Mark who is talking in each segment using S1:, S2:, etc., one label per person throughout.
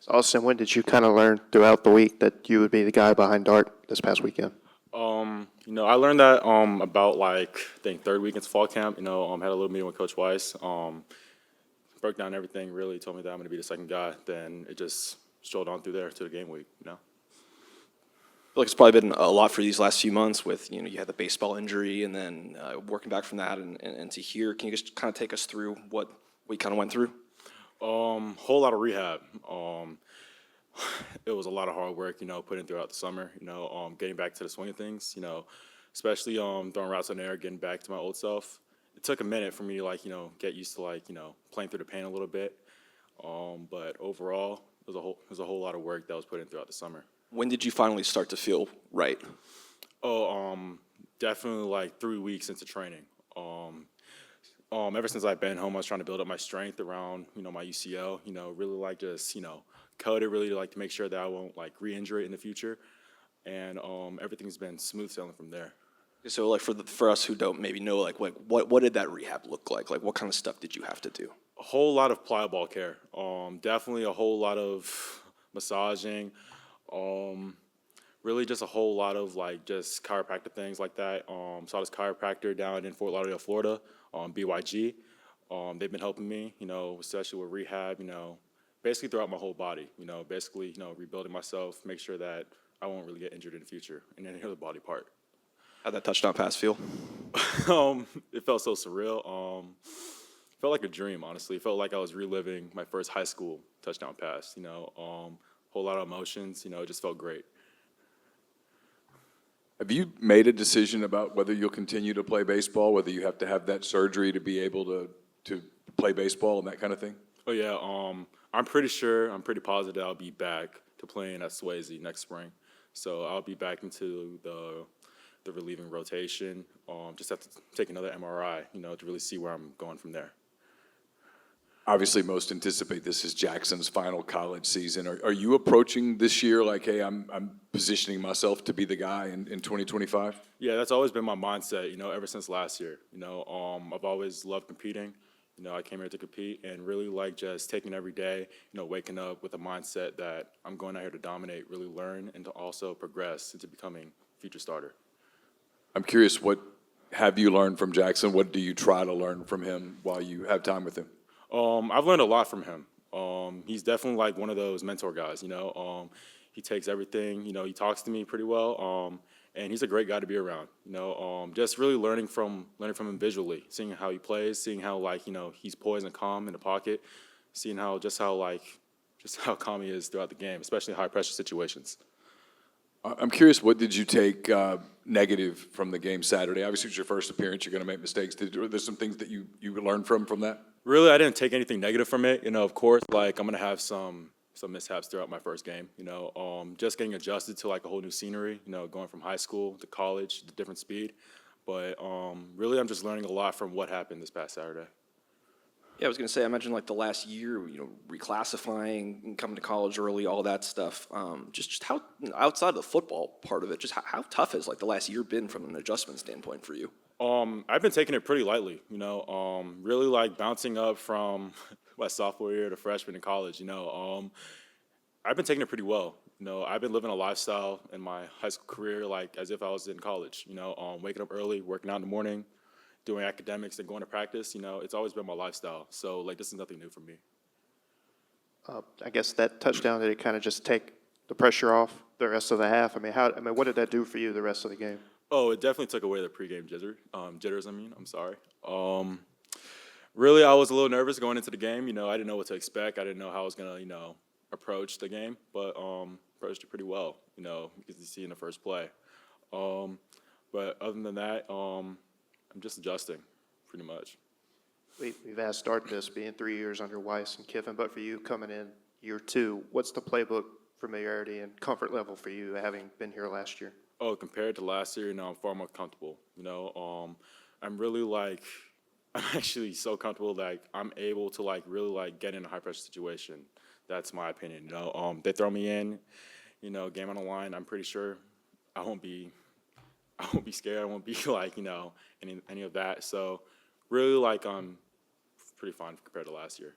S1: Austin, when did you kind of learn throughout the week that you would be the guy behind Dart this past weekend?
S2: I learned that about like I think third week into fall camp. Had a little meeting with Coach Weiss. Broke down everything. Really told me that I'm going to be the second guy. Then it just strolled on through there to the game week.
S3: I feel like it's probably been a lot for these last few months with, you had the baseball injury and then working back from that and to here. Can you just kind of take us through what we kind of went through?
S2: Whole lot of rehab. It was a lot of hard work, putting throughout the summer, getting back to the swing of things, especially throwing routes in the air, getting back to my old self. It took a minute for me to get used to playing through the pain a little bit. But overall, it was a whole lot of work that was put in throughout the summer.
S3: When did you finally start to feel right?
S2: Definitely like 3 weeks into training. Ever since I've been home, I was trying to build up my strength around, my UCL, really just, code it really to make sure that I won't re-injure it in the future. And everything's been smooth sailing from there.
S3: So for us who don't maybe know, what did that rehab look like? Like what kind of stuff did you have to do?
S2: A whole lot of Ply Ball Care. Definitely a whole lot of massaging. Really just a whole lot of just chiropractic things like that. Saw this chiropractor down in Fort Lauderdale, Florida, BYG. They've been helping me, especially with rehab, basically throughout my whole body, basically, rebuilding myself, make sure that I won't really get injured in the future in any other body part.
S3: How'd that touchdown pass feel?
S2: It felt so surreal. Felt like a dream, honestly. It felt like I was reliving my first high school touchdown pass, whole lot of emotions, it just felt great.
S4: Have you made a decision about whether you'll continue to play baseball, whether you have to have that surgery to be able to play baseball and that kind of thing?
S2: Oh, yeah. I'm pretty positive I'll be back to playing at Swayze next spring. So I'll be back into the relieving rotation. Just have to take another MRI, to really see where I'm going from there.
S4: Obviously, most anticipate this is Jackson's final college season. Are you approaching this year like, hey, I'm positioning myself to be the guy in 2025?
S2: Yeah, that's always been my mindset, ever since last year. I've always loved competing. I came here to compete and really just taking every day, waking up with a mindset that I'm going out here to dominate, really learn, and to also progress into becoming a future starter.
S4: I'm curious, what have you learned from Jackson? What do you try to learn from him while you have time with him?
S2: I've learned a lot from him. He's definitely one of those mentor guys, he takes everything, he talks to me pretty well, and he's a great guy to be around, just really learning from him visually, seeing how he plays, seeing how he's poised and calm in the pocket, seeing how calm he is throughout the game, especially in high pressure situations.
S4: I'm curious, what did you take negative from the game Saturday? Obviously, it's your first appearance. You're going to make mistakes. Were there some things that you learned from that?
S2: Really, I didn't take anything negative from it. Of course, I'm going to have some mishaps throughout my first game. Just getting adjusted to a whole new scenery, going from high school to college, to different speed. But really, I'm just learning a lot from what happened this past Saturday.
S3: Yeah, I was going to say, I imagine the last year, reclassifying and coming to college early, all that stuff. Just how, outside of the football part of it, just how tough has the last year been from an adjustment standpoint for you?
S2: I've been taking it pretty lightly, really bouncing up from my sophomore year to freshman in college, I've been taking it pretty well. I've been living a lifestyle in my high school career as if I was in college, waking up early, working out in the morning, doing academics and going to practice, it's always been my lifestyle. So this is nothing new for me.
S1: I guess that touchdown, did it kind of just take the pressure off the rest of the half? What did that do for you the rest of the game?
S2: Oh, it definitely took away the pregame jitters. I'm sorry. Really, I was a little nervous going into the game. I didn't know what to expect. I didn't know how I was going to, approach the game, but approached it pretty well, because you see in the first play. But other than that, I'm just adjusting pretty much.
S1: We've asked Dart this, being 3 years under Weiss and Kiffin, but for you coming in year two, what's the playbook familiarity and comfort level for you having been here last year?
S2: Oh, compared to last year, I'm far more comfortable. I'm really I'm actually so comfortable that I'm able to really get in a high pressure situation. That's my opinion. They throw me in, game on the line. I'm pretty sure I won't be scared. I won't be any of that. So really I'm pretty fine compared to last year.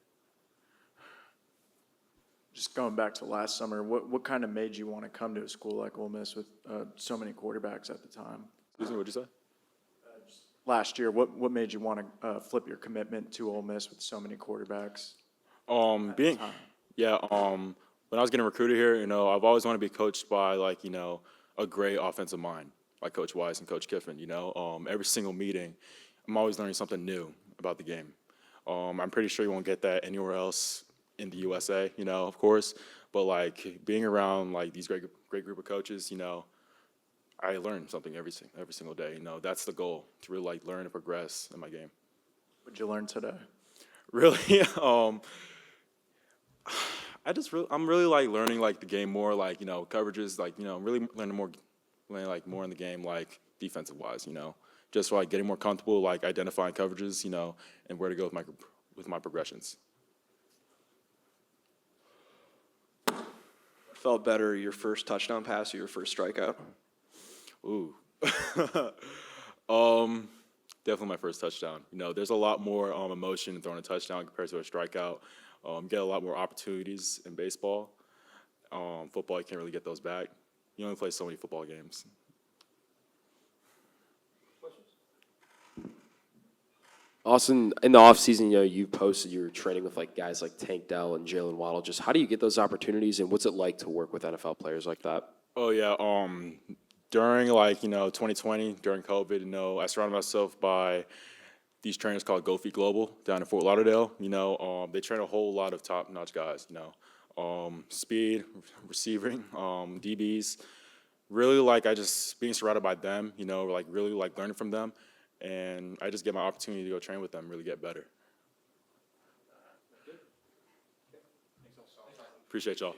S5: just going back to last summer, what kind of made you want to come to a school like Ole Miss with so many quarterbacks at the time?
S2: Excuse me, what'd you say?
S5: Last year, what made you want to flip your commitment to Ole Miss with so many quarterbacks?
S2: Being,
S5: time.
S2: yeah, when I was getting recruited here, I've always wanted to be coached by a great offensive mind, like Coach Weiss and Coach Kiffin, every single meeting, I'm always learning something new about the game. I'm pretty sure you won't get that anywhere else in the USA, of course, but being around these great group of coaches, I learn something every single day. That's the goal, to really learn and progress in my game.
S5: What'd you learn today?
S2: Really, I'm really learning the game more, coverages, I'm really learning more in the game, defensive wise, just getting more comfortable, identifying coverages, and where to go with my progressions.
S3: Felt better, your first touchdown pass or your first strikeout?
S2: Ooh, definitely my first touchdown. There's a lot more emotion in throwing a touchdown compared to a strikeout. Get a lot more opportunities in baseball. Football, you can't really get those back. You only play so many football games.
S6: Austin, in the offseason, you posted you were training with guys like Tank Dell and Jalen Waddle. Just how do you get those opportunities, and what's it like to work with NFL players like that?
S2: Oh yeah, during 2020, during COVID, I surrounded myself by these trainers called Go Feet Global down in Fort Lauderdale. They train a whole lot of top-notch guys. Speed, receiving, DBs. Really I just being surrounded by them. Really learning from them, and I just get my opportunity to go train with them, really get better. Appreciate y'all.